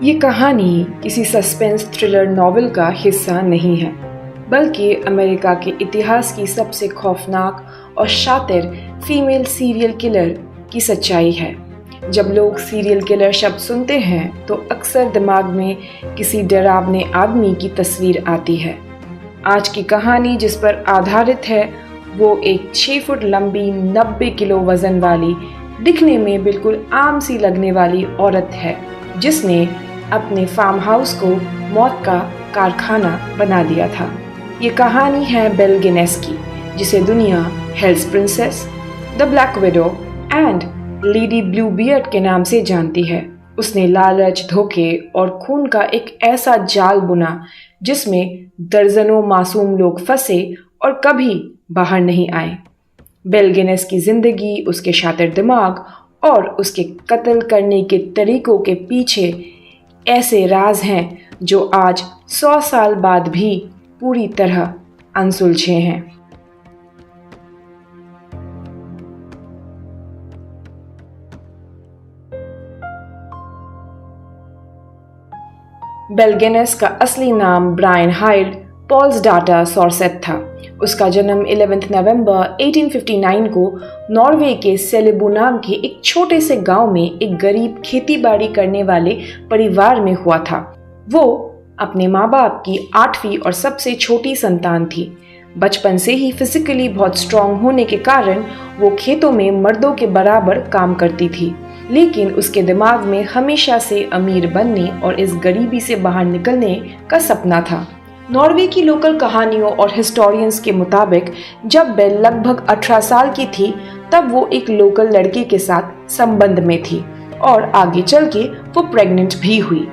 ये कहानी किसी सस्पेंस थ्रिलर नॉवेल का हिस्सा नहीं है, बल्कि अमेरिका के इतिहास की सबसे खौफनाक और शातिर फीमेल सीरियल किलर की सच्चाई है। जब लोग सीरियल किलर शब्द सुनते हैं तो अक्सर दिमाग में किसी डरावने आदमी की तस्वीर आती है। आज की कहानी जिस पर आधारित है वो एक 6 फुट लंबी 90 किलो वजन वाली, दिखने में बिल्कुल आम सी लगने वाली औरत है, जिसने अपने फार्म हाउस को मौत का कारखाना बना दिया था। ये कहानी है बेल गिनेस की, जिसे दुनिया hell's princess, the black widow and lady blue beard के नाम से जानती है। उसने लालच, धोखे और खून का एक ऐसा जाल बुना जिसमें दर्जनों मासूम लोग फंसे और कभी बाहर नहीं आए। बेल गिनेस की जिंदगी, उसके शातिर दिमाग और उसके कत्ल करने के तरीकों के पीछे ऐसे राज हैं जो आज 100 साल बाद भी पूरी तरह अनसुलझे हैं। बेल गिनेस का असली नाम ब्रायन हाइड पॉल्सडाटा सॉर्सेट था। उसका जन्म 11 नवंबर 1859 को नॉर्वे के सेलेबू नाम के एक छोटे से गांव में एक गरीब खेतीबाड़ी करने वाले परिवार में हुआ था। वो अपने माँ बाप की 8वीं और सबसे छोटी संतान थी। बचपन से ही फिजिकली बहुत स्ट्रांग होने के कारण वो खेतों में मर्दों के बराबर काम करती थी, लेकिन उसके दिमाग में हमेशा से अमीर बनने और इस गरीबी से बाहर निकलने का सपना था। नॉर्वे की लोकल कहानियों और हिस्टोरियंस के मुताबिक जब बेल लगभग 18 साल की थी तब वो एक लोकल लड़के के साथ संबंध में थी और आगे चल के वो प्रेग्नेंट भी हुई।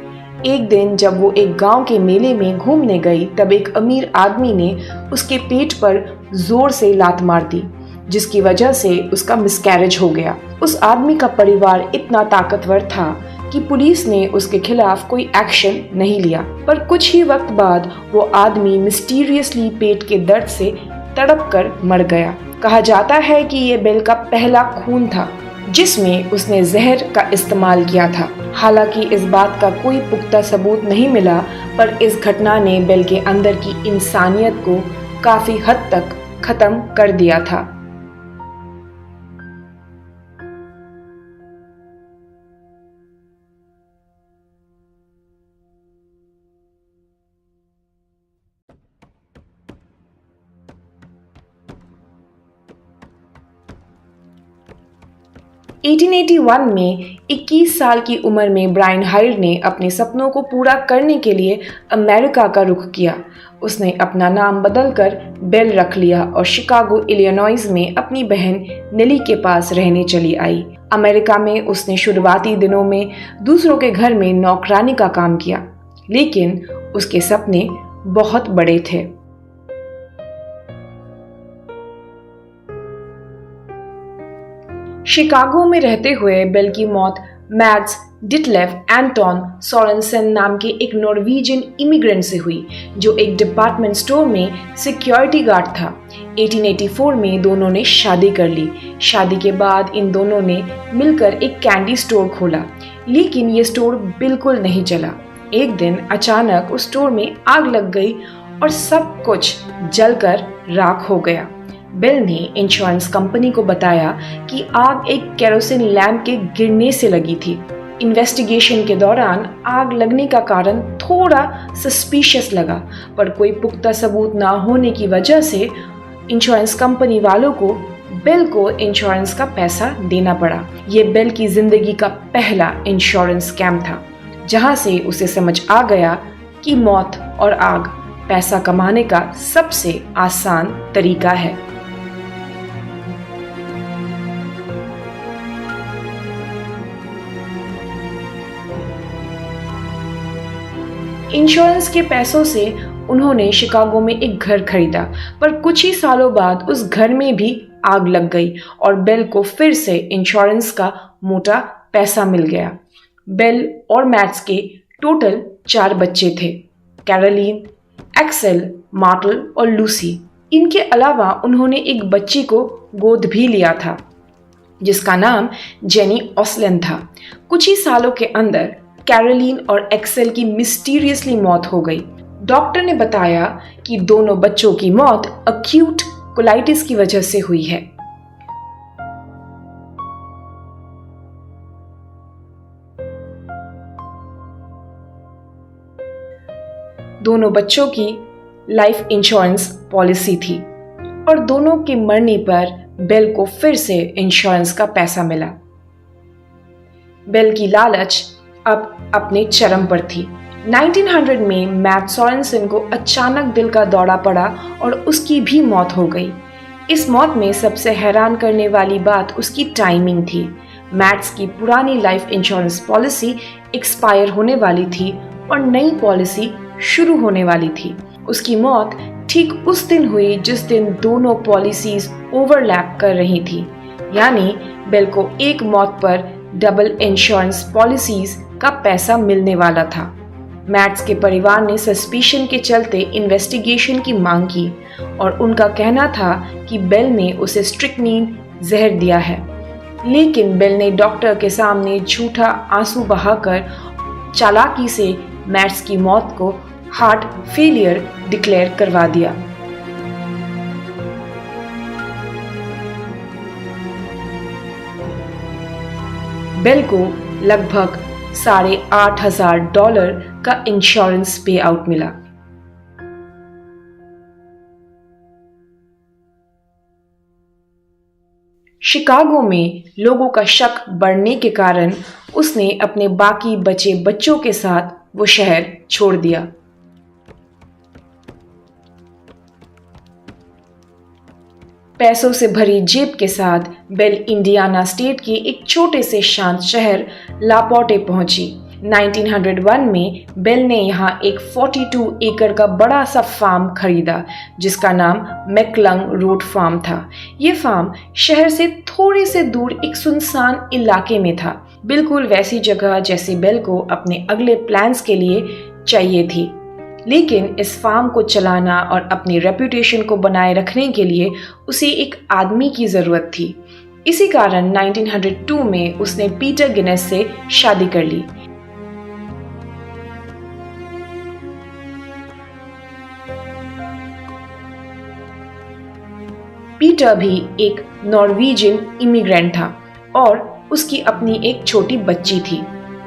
एक दिन जब वो एक गांव के मेले में घूमने गई तब एक अमीर आदमी ने उसके पेट पर जोर से लात मार दी, जिसकी वजह से उसका मिसकैरेज हो गया। उस आदमी का परिवार इतना ताकतवर था कि पुलिस ने उसके खिलाफ कोई एक्शन नहीं लिया, पर कुछ ही वक्त बाद वो आदमी मिस्टीरियसली पेट के दर्द से तड़प कर मर गया। कहा जाता है कि ये बेल का पहला खून था जिसमें उसने जहर का इस्तेमाल किया था। हालांकि इस बात का कोई पुख्ता सबूत नहीं मिला, पर इस घटना ने बेल के अंदर की इंसानियत को काफी हद तक खत्म कर दिया था। – 1881 में 21 साल की उम्र में ब्रायन हाइड ने अपने सपनों को पूरा करने के लिए अमेरिका का रुख किया। उसने अपना नाम बदलकर बेल रख लिया और शिकागो, इलिनॉइस में अपनी बहन नेली के पास रहने चली आई। अमेरिका में उसने शुरुआती दिनों में दूसरों के घर में नौकरानी का काम किया, लेकिन उसके सपने बहुत बड़े थे। शिकागो में रहते हुए बेल की मौत मैड्स डिटलेफ एंटोन सोरेनसन नाम के एक नॉर्वेजियन इमिग्रेंट से हुई, जो एक डिपार्टमेंट स्टोर में सिक्योरिटी गार्ड था। 1884 में दोनों ने शादी कर ली। शादी के बाद इन दोनों ने मिलकर एक कैंडी स्टोर खोला, लेकिन ये स्टोर बिल्कुल नहीं चला। एक दिन अचानक उस स्टोर में आग लग गई और सब कुछ जलकर राख हो गया। बेल ने इंश्योरेंस कंपनी को बताया कि आग एक केरोसिन लैंप के गिरने से लगी थी। इन्वेस्टिगेशन के दौरान आग लगने का कारण थोड़ा सस्पिशियस लगा, पर कोई पुख्ता सबूत ना होने की वजह से इंश्योरेंस कंपनी वालों को बेल को इंश्योरेंस का पैसा देना पड़ा। ये बेल की जिंदगी का पहला इंश्योरेंस स्कैम था, जहां से उसे समझ आ गया कि मौत और आग पैसा कमाने का सबसे आसान तरीका है। इंश्योरेंस के पैसों से उन्होंने शिकागो में एक घर खरीदा, पर कुछ ही सालों बाद उस घर में भी आग लग गई और बेल को फिर से इंश्योरेंस का मोटा पैसा मिल गया। बेल और मैट्स के टोटल 4 बच्चे थे, कैरोलीन, एक्सेल, मार्टल और लूसी। इनके अलावा उन्होंने एक बच्ची को गोद भी लिया था जिसका नाम जेनी ऑसलन था। कुछ ही सालों के अंदर कैरोलिन और एक्सेल की मिस्टीरियसली मौत हो गई। डॉक्टर ने बताया कि दोनों बच्चों की मौत अक्यूट कोलाइटिस की वजह से हुई है। दोनों बच्चों की लाइफ इंश्योरेंस पॉलिसी थी और दोनों के मरने पर बेल को फिर से इंश्योरेंस का पैसा मिला। बेल की लालच अब अपने चरम पर थी। 1900 में मैट सोरेनसन को अचानक दिल का दौरा पड़ा और उसकी भी मौत हो गई। इस मौत में सबसे हैरान करने वाली बात उसकी टाइमिंग थी। मैट्स की पुरानी लाइफ इंश्योरेंस पॉलिसी एक्सपायर होने वाली थी और नई पॉलिसी शुरू होने वाली थी। उसकी मौत ठीक उस दिन हुई जिस दिन दोनों पॉलिसीज ओवरलैप कर रही थी, यानी बेल को एक मौत पर डबल इंश्योरेंस पॉलिसीज का पैसा मिलने वाला था। मैट्स के परिवार ने सस्पिशन के चलते इन्वेस्टिगेशन की मांग की और उनका कहना था कि बेल ने उसे स्ट्रिक्नीन जहर दिया है, लेकिन बेल ने डॉक्टर के सामने झूठा आंसू बहाकर चालाकी से मैट्स की मौत को हार्ट फेलियर डिक्लेयर करवा दिया। बेल को लगभग $8,500 का इंश्योरेंस पे आउट मिला। शिकागो में लोगों का शक बढ़ने के कारण उसने अपने बाकी बचे बच्चों के साथ वो शहर छोड़ दिया। पैसों से भरी जेब के साथ बेल इंडियाना स्टेट के एक छोटे से शांत शहर लापोर्टे पहुंची। 1901 में बेल ने यहाँ एक 42 एकड़ का बड़ा सा फार्म खरीदा जिसका नाम मैकलंग रोड फार्म था। ये फार्म शहर से थोड़े से दूर एक सुनसान इलाके में था, बिल्कुल वैसी जगह जैसे बेल को अपने अगले प्लान्स के लिए चाहिए थी। लेकिन इस फार्म को चलाना और अपनी रेपुटेशन को बनाए रखने के लिए उसे एक आदमी की जरूरत थी। इसी कारण 1902 में उसने पीटर गिनेस से शादी कर ली। पीटर भी एक नॉर्वेजियन इमिग्रेंट था और उसकी अपनी एक छोटी बच्ची थी।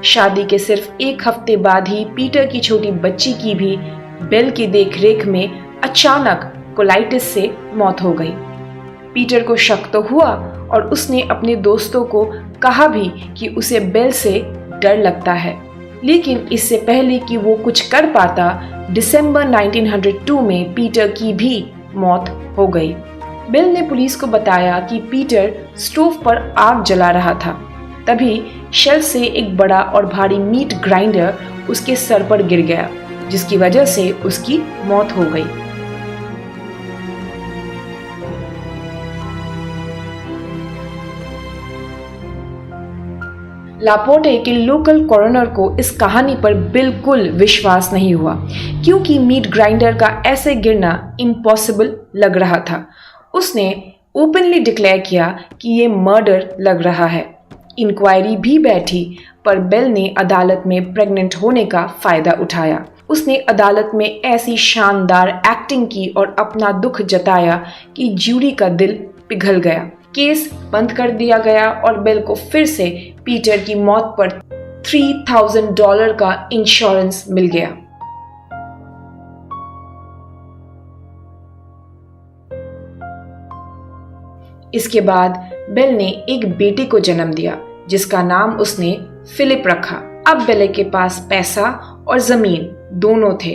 शादी के सिर्फ एक हफ्ते बाद ही पीटर की छोटी बच्ची की भी बेल की देखरेख में अचानक कोलाइटिस से मौत हो गई। पीटर को शक तो हुआ और उसने अपने दोस्तों को कहा भी कि उसे बेल से डर लगता है, लेकिन इससे पहले कि वो कुछ कर पाता, दिसंबर 1902 में पीटर की भी मौत हो गई। बेल ने पुलिस को बताया कि पीटर स्टोव पर आग जला रहा था। तभी शेल्फ से एक बड़ा और भारी मीट ग्राइंडर उसके सर पर गिर गया, जिसकी वजह से उसकी मौत हो गई। लापोर्टे के लोकल कॉरोनर को इस कहानी पर बिल्कुल विश्वास नहीं हुआ, क्योंकि मीट ग्राइंडर का ऐसे गिरना इम्पॉसिबल लग रहा था। उसने ओपनली डिक्लेयर किया कि ये मर्डर लग रहा है। इंक्वायरी भी बैठी, पर बेल ने अदालत में प्रेग्नेंट होने का फायदा उठाया। उसने अदालत में ऐसी शानदार एक्टिंग की और अपना दुख जताया कि जूरी का दिल पिघल गया। केस बंद कर दिया गया और बेल को फिर से पीटर की मौत पर $3,000 का इंश्योरेंस मिल गया। इसके बाद बेल ने एक बेटे को जन्म दिया जिसका नाम उसने फिलिप रखा। अब बेल के पास पैसा और जमीन दोनों थे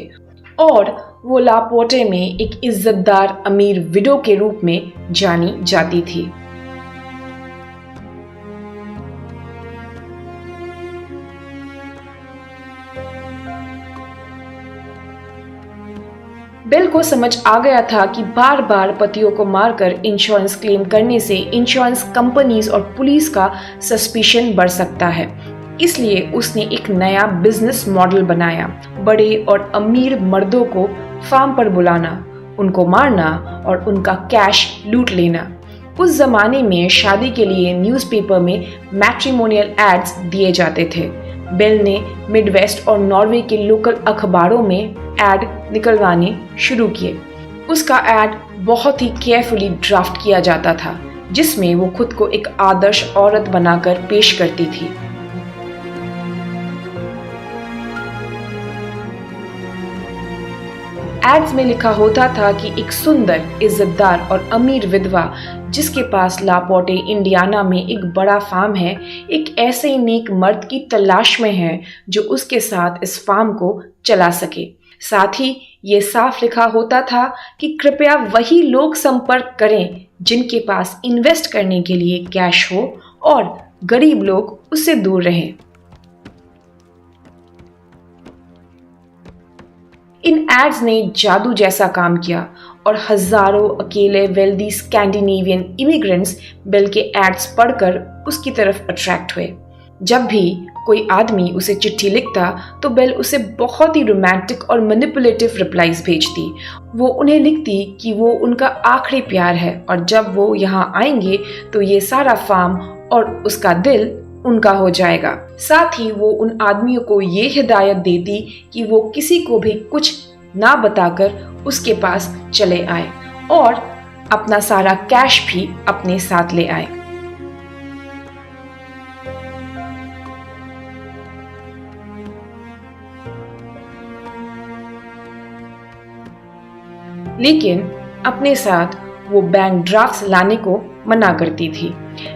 और वो लापोर्टे में एक इज्जतदार अमीर विडो के रूप में जानी जाती थी। बेल को समझ आ गया था कि बार बार पतियों को मारकर इंश्योरेंस क्लेम करने से इंश्योरेंस कंपनीज और पुलिस का सस्पिशन बढ़ सकता है। इसलिए उसने एक नया बिजनेस मॉडल बनाया। बड़े और अमीर मर्दों को फार्म पर बुलाना, उनको मारना और उनका कैश लूट लेना। उस जमाने में शादी के लिए न्यूज़पेपर में मैट्रिमोनियल एड्स दिए जाते थे। बेल ने मिडवेस्ट और नॉर्वे के लोकल अखबारों में एड निकलवाने शुरू किए। उसका एड बहुत ही केयरफुली ड्राफ्ट किया जाता था, जिसमें वो खुद को एक आदर्श औरत बनाकर पेश करती थी। एड्स में लिखा होता था कि एक सुंदर, इज्जतदार और अमीर विधवा जिसके पास लापोर्टे इंडियाना में एक बड़ा फार्म है, एक ऐसे नेक मर्द की तलाश में है जो उसके साथ इस फार्म को चला सके। साथ ही ये साफ लिखा होता था कि कृपया वही लोग संपर्क करें जिनके पास इन्वेस्ट करने के लिए कैश हो और गरीब लोग उससे दूर रहें। इन एड्स ने जादू जैसा काम किया और हजारों अकेले वेल्दी स्कैंडिनेवियन इमिग्रेंट्स बेल के एड्स पढ़कर उसकी तरफ अट्रैक्ट हुए। जब भी कोई आदमी उसे चिट्ठी लिखता तो बेल उसे बहुत ही रोमांटिक और मैनिपुलेटिव रिप्लाईज भेजती। वो उन्हें लिखती कि वो उनका आखिरी प्यार है और जब वो यहाँ आएंगे तो ये सारा फार्म और उसका दिल उनका हो जाएगा। साथ ही वो उन आदमियों को ये हिदायत देती कि वो किसी को भी कुछ ना बताकर उसके पास चले आए और अपना सारा कैश भी अपने साथ ले आए। लेकिन अपने साथ वो बैंक ड्राफ्ट्स लाने को मना करती थी।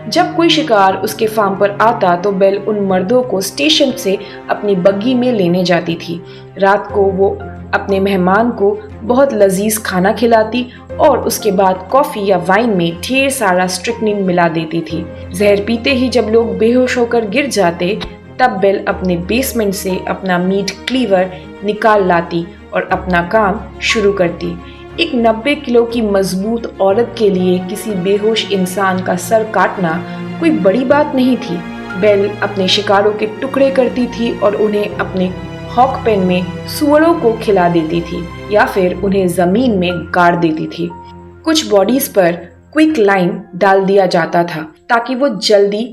जब कोई शिकार उसके फार्म पर आता तो बेल उन मर्दों को स्टेशन से अपनी बग्गी में लेने जाती थी। रात को वो अपने मेहमान को बहुत लजीज खाना खिलाती और उसके बाद कॉफी या वाइन में ढेर सारा स्ट्रिक्निन मिला देती थी। जहर पीते ही जब लोग बेहोश होकर गिर जाते तब बेल अपने बेसमेंट से अपना मीट क्लीवर निकाल लाती और अपना काम शुरू करती। एक 90 किलो की मजबूत औरत के लिए किसी बेहोश इंसान का सर काटना कोई बड़ी बात नहीं थी। बेल अपने शिकारों के टुकड़े करती थी और उन्हें अपने हॉक पेन में सुअरों को खिला देती थी या फिर उन्हें जमीन में गाड़ देती थी। कुछ बॉडीज पर क्विक लाइम डाल दिया जाता था ताकि वो जल्दी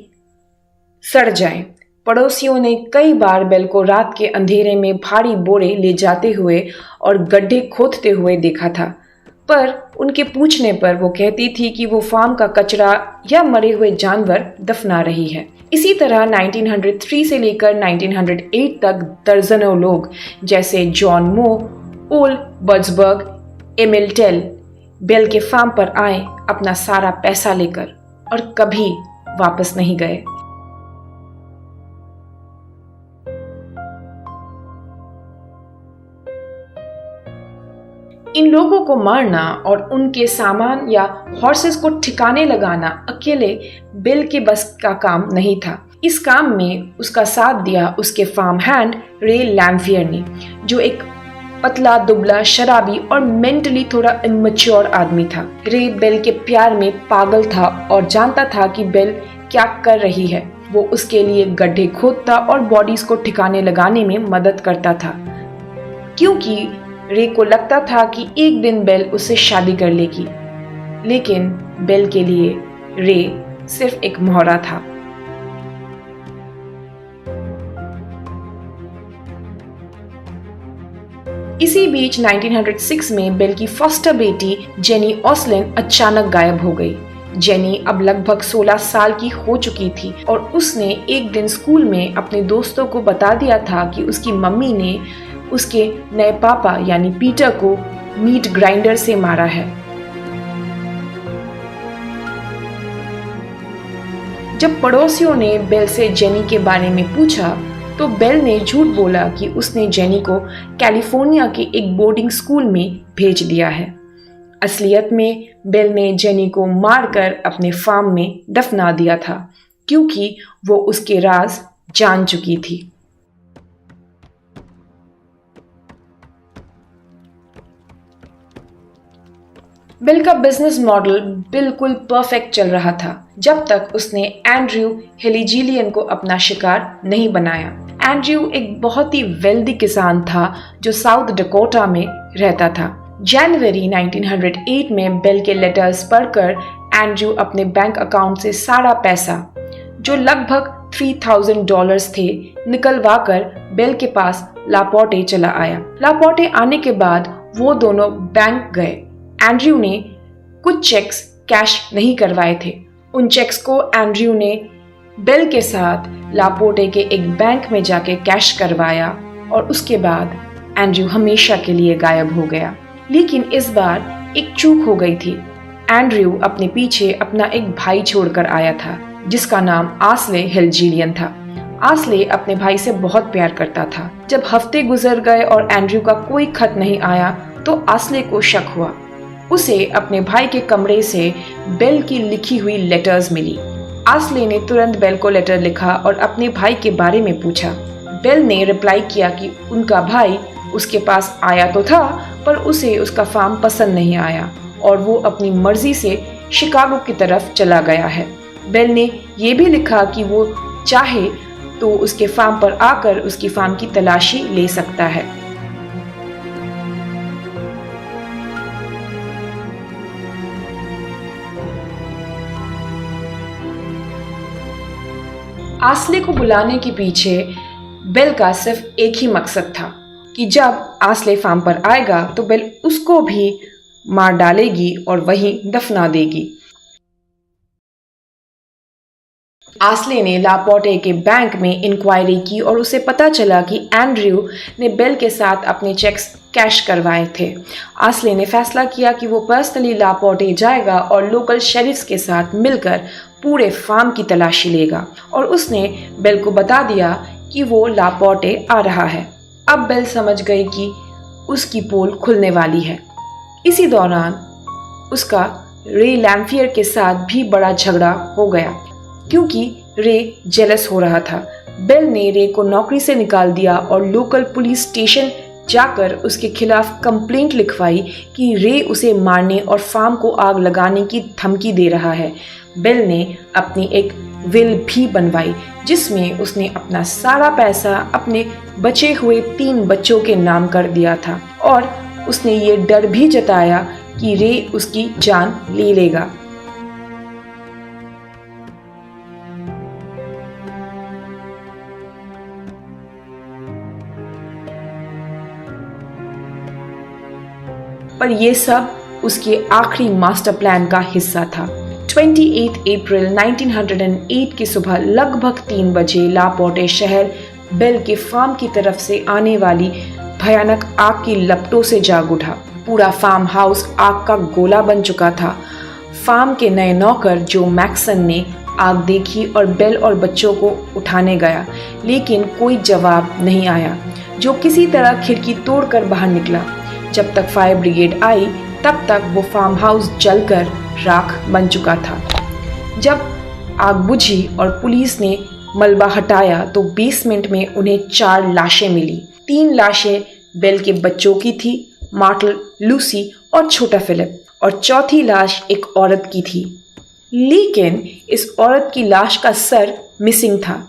सड़ जाएं। पड़ोसियों ने कई बार बेल को रात के अंधेरे में भारी बोरे ले जाते हुए और गड्ढे खोदते हुए देखा था, पर उनके पूछने पर वो कहती थी कि वो फार्म का कचरा या मरे हुए जानवर दफना रही है। इसी तरह 1903 से लेकर 1908 तक दर्जनों लोग जैसे जॉन मो, ओल बर्ड्सबर्ग, एमिल टेल बेल के फार्म पर आए अपना सारा पैसा लेकर और कभी वापस नहीं गए। इन लोगों को मारना और उनके सामान या हॉर्सेस को ठिकाने लगाना अकेले बेल के बस का काम नहीं था। इस काम में उसका साथ दिया उसके फार्म हैंड रे लैम्फियर ने, जो एक पतला दुबला शराबी और मेंटली थोड़ा इमैच्योर आदमी था। रे बेल के प्यार में पागल था और जानता था कि बेल क्या कर रही है। वो उसके लिए गड्ढे खोदता और बॉडीज को ठिकाने लगाने में मदद करता था, क्योंकि रे को लगता था कि एक दिन बेल उससे शादी कर लेगी। लेकिन बेल के लिए रे सिर्फ एक मोहरा था। इसी बीच 1906 में बेल की फॉस्टर बेटी जेनी ऑसलिन अचानक गायब हो गई। जेनी अब लगभग 16 साल की हो चुकी थी और उसने एक दिन स्कूल में अपने दोस्तों को बता दिया था कि उसकी मम्मी ने उसके नए पापा यानी पीटर को मीट ग्राइंडर से मारा है। जब पड़ोसियों ने बेल से जेनी के बारे में पूछा तो बेल ने झूठ बोला कि उसने जेनी को कैलिफोर्निया के एक बोर्डिंग स्कूल में भेज दिया है। असलियत में बेल ने जेनी को मारकर अपने फार्म में दफना दिया था, क्योंकि वो उसके राज जान चुकी थी। बेल का बिजनेस मॉडल बिल्कुल परफेक्ट चल रहा था जब तक उसने एंड्रयू हेलीजिलियन को अपना शिकार नहीं बनाया। एंड्रयू एक बहुत ही वेल्दी किसान था जो साउथ डकोटा में रहता था। जनवरी 1908 में बेल के लेटर्स पढ़कर एंड्रयू अपने बैंक अकाउंट से सारा पैसा जो लगभग $3000 थे, निकलवाकर बेल के पास लापोर्टे चला आया। लापोर्टे आने के बाद वो दोनों बैंक गए। एंड्रयू ने कुछ चेक्स कैश नहीं करवाए थे। उन चेक्स को एंड्रयू ने बेल के साथ लापोर्टे के एक बैंक में जाके कैश करवाया और उसके बाद एंड्रयू हमेशा के लिए गायब हो गया। लेकिन इस बार एक चूक हो गई थी। एंड्रयू अपने पीछे अपना एक भाई छोड़कर आया था जिसका नाम आस्ले हेलजीलियन था। आस्ले अपने भाई से बहुत प्यार करता था। जब हफ्ते गुजर गए और एंड्रयू का कोई खत नहीं आया तो आस्ले को शक हुआ। उसे अपने भाई के कमरे से बेल की लिखी हुई लेटर्स मिली। आस्ले ने तुरंत बेल को लेटर लिखा और अपने भाई के बारे में पूछा। बेल ने रिप्लाई किया कि उनका भाई उसके पास आया तो था पर उसे उसका फार्म पसंद नहीं आया और वो अपनी मर्जी से शिकागो की तरफ चला गया है। बेल ने ये भी लिखा कि वो चाहे तो उसके फार्म पर आकर उसकी फार्म की तलाशी ले सकता है। आस्ले को बुलाने के पीछे बेल का सिर्फ एक ही मकसद था कि जब आस्ले फार्म पर आएगा तो बेल उसको भी मार डालेगी और वहीं दफना देगी। आस्ले ने लापोर्टे के बैंक में इंक्वायरी की और उसे पता चला कि एंड्रयू ने बेल के साथ अपने चेक्स कैश करवाए थे। आस्ले ने फैसला किया कि वो पर्सनली लापोर्टे जाएगा और लोकल शेरिफ्स के साथ मिलकर पूरे फार्म की तलाशी लेगा और उसने बेल को बता दिया कि वो लापोर्टे आ रहा है। अब बेल समझ गई कि उसकी पोल खुलने वाली है। इसी दौरान उसका रे लैम्फियर के साथ भी बड़ा झगड़ा हो गया क्योंकि रे जेलस हो रहा था। बेल ने रे को नौकरी से निकाल दिया और लोकल पुलिस स्टेशन जाकर उसके खिलाफ कंप्लेंट लिखवाई कि रे उसे मारने और फार्म को आग लगाने की धमकी दे रहा है। बेल ने अपनी एक विल भी बनवाई जिसमें उसने अपना सारा पैसा अपने बचे हुए 3 बच्चों के नाम कर दिया था और उसने ये डर भी जताया कि रे उसकी जान ले लेगा। पर यह सब उसके आखिरी मास्टर प्लान का हिस्सा था। 28 अप्रैल 1908 की सुबह लगभग 3 बजे लापोर्टे शहर बेल के फार्म की तरफ से आने वाली भयानक आग की लपटों से जाग उठा। पूरा फार्म हाउस आग का गोला बन चुका था। फार्म के नए नौकर जो मैक्सन ने आग देखी और बेल और बच्चों को उठाने गया, लेकिन कोई जवाब नहीं आया। जो किसी तरह खिड़की तोड़कर बाहर निकला। जब तक फायर ब्रिगेड आई तब तक वो फार्म हाउस जलकर राख बन चुका था। जब आग बुझी और पुलिस ने मलबा हटाया तो बेसमेंट में उन्हें 4 लाशें मिली। 3 लाशें बेल के बच्चों की थी, मार्टल, लूसी और छोटा फिलिप, और चौथी लाश एक औरत की थी। लेकिन इस औरत की लाश का सर मिसिंग था।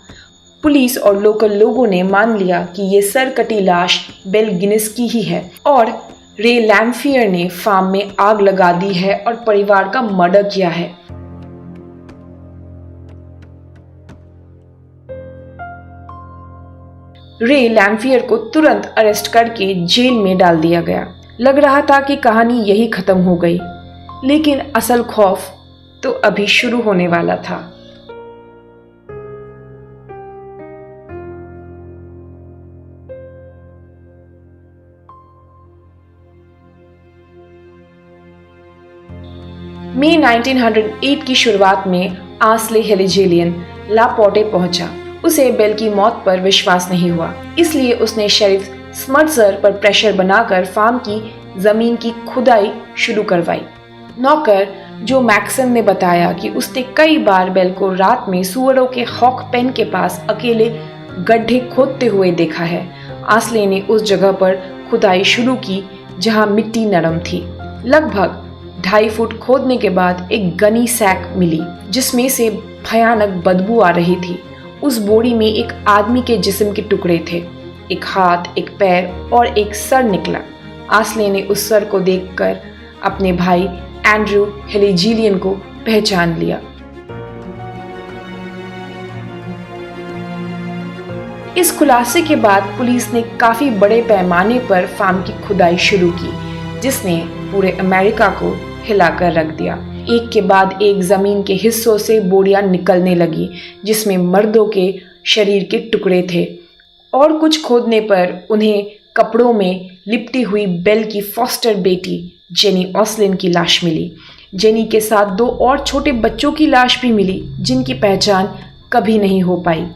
पुलिस और लोकल लोगों ने मान लिया कि ये सर कटी लाश बेल गिनिस की ही है और रे लैम्फियर ने फार्म में आग लगा दी है और परिवार का मर्डर किया है। रे लैम्फियर को तुरंत अरेस्ट करके जेल में डाल दिया गया। लग रहा था कि कहानी यही खत्म हो गई, लेकिन असल खौफ तो अभी शुरू होने वाला था। मई 1908 की शुरुआत में आस्ले हेलजीलियन लापोर्टे पहुंचा। उसे बेल की मौत पर विश्वास नहीं हुआ, इसलिए उसने शेरिफ स्मर्ट्जर पर प्रेशर बनाकर फार्म की जमीन की खुदाई शुरू करवाई। नौकर जो मैक्सन ने बताया कि उसने कई बार बेल को रात में सुअरों के हॉक पेन के पास अकेले गड्ढे खोदते हुए देखा है। आस्ले ने उस जगह पर खुदाई शुरू की जहां मिट्टी नरम थी। लगभग 2.5 फुट खोदने के बाद एक गनी सैक मिली जिसमें से भयानक बदबू आ रही थी। उस बोरी में एक आदमी के जिस्म के टुकड़े थे। एक हाथ, एक पैर और एक सर निकला। आस्ले ने उस सर को देखकर अपने भाई एंड्रयू हेलजीलियन को पहचान लिया। इस खुलासे के बाद पुलिस ने काफी बड़े पैमाने पर फार्म की खुदाई शुरू की, जिसने पूरे अमेरिका को हिलाकर रख दिया। एक के बाद एक जमीन के हिस्सों से बोरियां निकलने लगी, जिसमें मर्दों के शरीर के टुकड़े थे, और कुछ खोदने पर उन्हें कपड़ों में लिपटी हुई बेल की फॉस्टर बेटी जेनी ऑसलिन की लाश मिली। जेनी के साथ 2 और छोटे बच्चों की लाश भी मिली, जिनकी पहचान कभी नहीं हो पाई।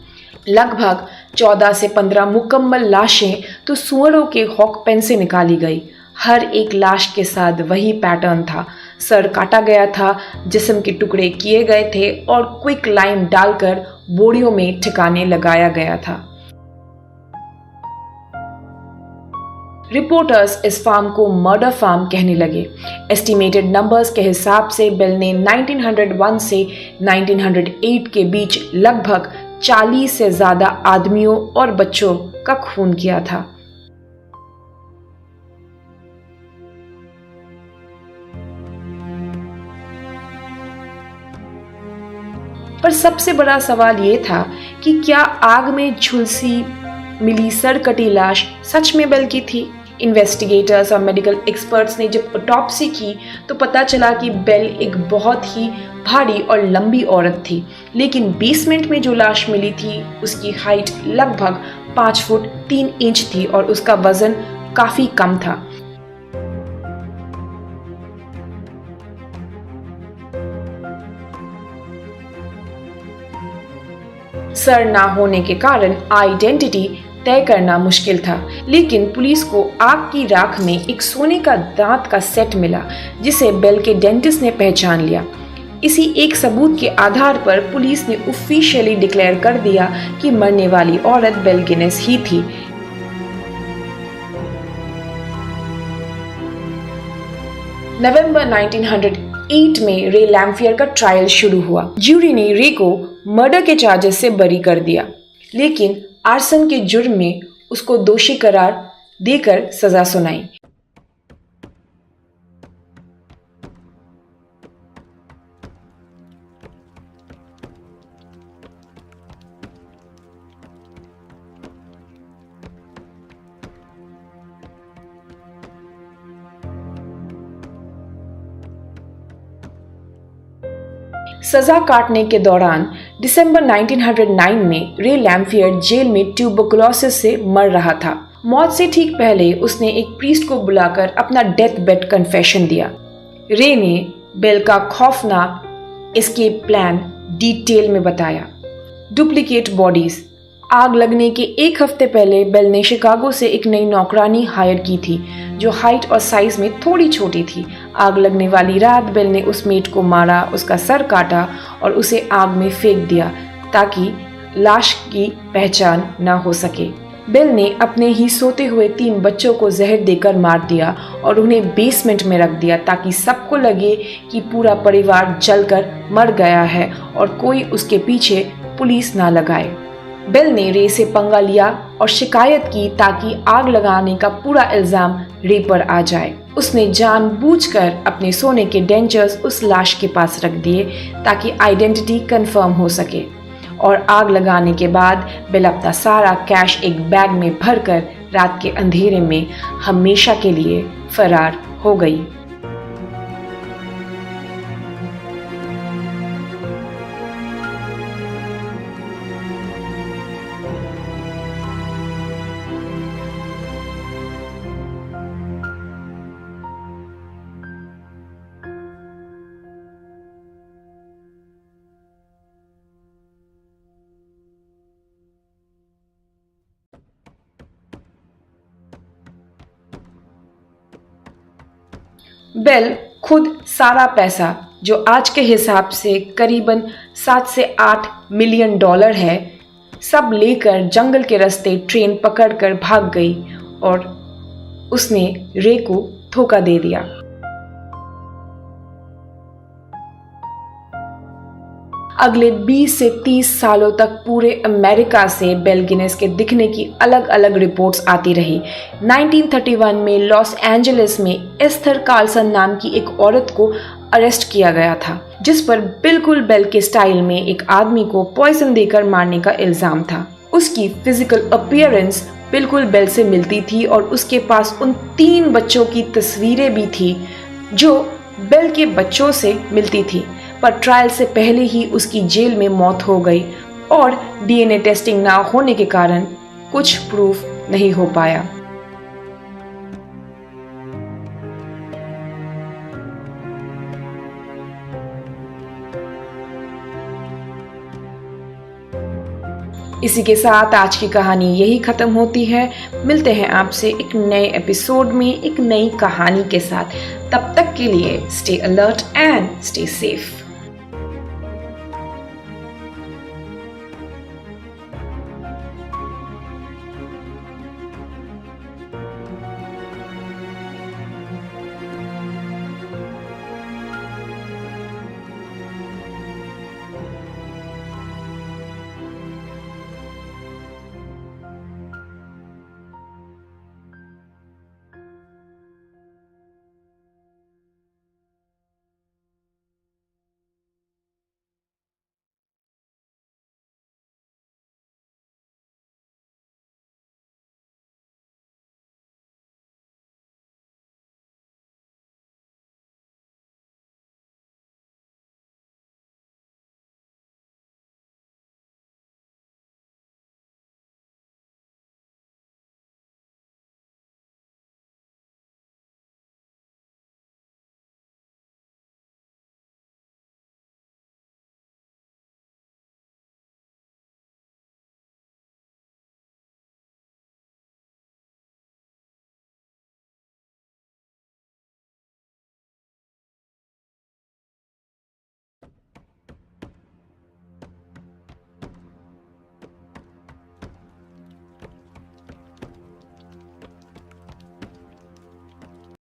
लगभग 14 से 15 मुकम्मल लाशें तो सुअरों के हॉक पेन से निकाली गई। हर एक लाश के साथ वही पैटर्न था। सर काटा गया था, जिस्म के टुकड़े किए गए थे और क्विक लाइम डालकर बोरियों में ठिकाने लगाया गया था। रिपोर्टर्स इस फार्म को मर्डर फार्म कहने लगे। एस्टिमेटेड नंबर्स के हिसाब से बेल ने 1901 से 1908 के बीच लगभग 40 से ज्यादा आदमियों और बच्चों का खून किया था। पर सबसे बड़ा सवाल ये था कि क्या आग में झुलसी मिली सरकटी लाश सच में बेल की थी? इन्वेस्टिगेटर्स और मेडिकल एक्सपर्ट्स ने जब ऑटोप्सी की तो पता चला कि बेल एक बहुत ही भारी और लंबी औरत थी, लेकिन बेसमेंट में जो लाश मिली थी उसकी हाइट लगभग 5 फुट 3 इंच थी और उसका वजन काफी कम था। सर ना होने के कारण आइडेंटिटी तय करना मुश्किल था, लेकिन पुलिस को आग की राख में एक सोने का दांत का सेट मिला, जिसे बेल के डेंटिस्ट ने पहचान लिया। इसी एक सबूत के आधार पर पुलिस ने ऑफिशियली डिक्लेयर कर दिया कि मरने वाली औरत बेल गिनेस ही थी। नवंबर 1908 में रे लैम्फियर का ट्रायल शुरू हुआ। ज्यूरी ने रे को मर्डर के चार्जेस से बरी कर दिया, लेकिन आर्सन के जुर्म में उसको दोषी करार देकर सजा सुनाई। सजा काटने के दौरान दिसंबर 1909 में रे लैम्फियर जेल में ट्यूबरकुलोसिस से मर रहा था। मौत से ठीक पहले उसने एक प्रीस्ट को बुलाकर अपना डेथ बेड कन्फेशन दिया। रे ने बेल का खौफनाक एस्केप प्लान डिटेल में बताया। Duplicate bodies. आग लगने के 1 हफ्ते पहले बेल ने शिकागो से एक नई नौकरानी हायर की थी, जो हाइट और साइज में थोड़ी छोटी थी। आग लगने वाली रात बेल ने उस मेट को मारा, उसका सर काटा और उसे आग में फेंक दिया ताकि लाश की पहचान न हो सके। बेल ने अपने ही सोते हुए 3 बच्चों को जहर देकर मार दिया और उन्हें बेसमेंट में रख दिया ताकि सबको लगे कि पूरा परिवार जलकर मर गया है और कोई उसके पीछे पुलिस ना लगाए। बेल ने रे से पंगा लिया और शिकायत की ताकि आग लगाने का पूरा इल्जाम रे पर आ जाए। उसने जानबूझकर अपने सोने के डेंचर्स उस लाश के पास रख दिए ताकि आइडेंटिटी कंफर्म हो सके, और आग लगाने के बाद बेल अपना सारा कैश एक बैग में भरकर रात के अंधेरे में हमेशा के लिए फरार हो गई। बेल खुद सारा पैसा, जो आज के हिसाब से करीबन 7 से 8 मिलियन डॉलर है, सब लेकर जंगल के रास्ते ट्रेन पकड़कर भाग गई और उसने रे को धोखा दे दिया। अगले 20 से 30 सालों तक पूरे अमेरिका से बेल गिनेस के दिखने की अलग अलग रिपोर्ट्स आती रही। 1931 में लॉस एंजलिस में एस्थर कार्लसन नाम की एक औरत को अरेस्ट किया गया था, जिस पर बिल्कुल बेल के स्टाइल में एक आदमी को पॉइजन देकर मारने का इल्जाम था। उसकी फिजिकल अपीयरेंस बिल्कुल बेल से मिलती थी और उसके पास उन 3 बच्चों की तस्वीरें भी थी जो बेल के बच्चों से मिलती थी। पर ट्रायल से पहले ही उसकी जेल में मौत हो गई और डीएनए टेस्टिंग ना होने के कारण कुछ प्रूफ नहीं हो पाया। इसी के साथ आज की कहानी यही खत्म होती है। मिलते हैं आपसे एक नए एपिसोड में एक नई कहानी के साथ। तब तक के लिए stay alert and stay safe.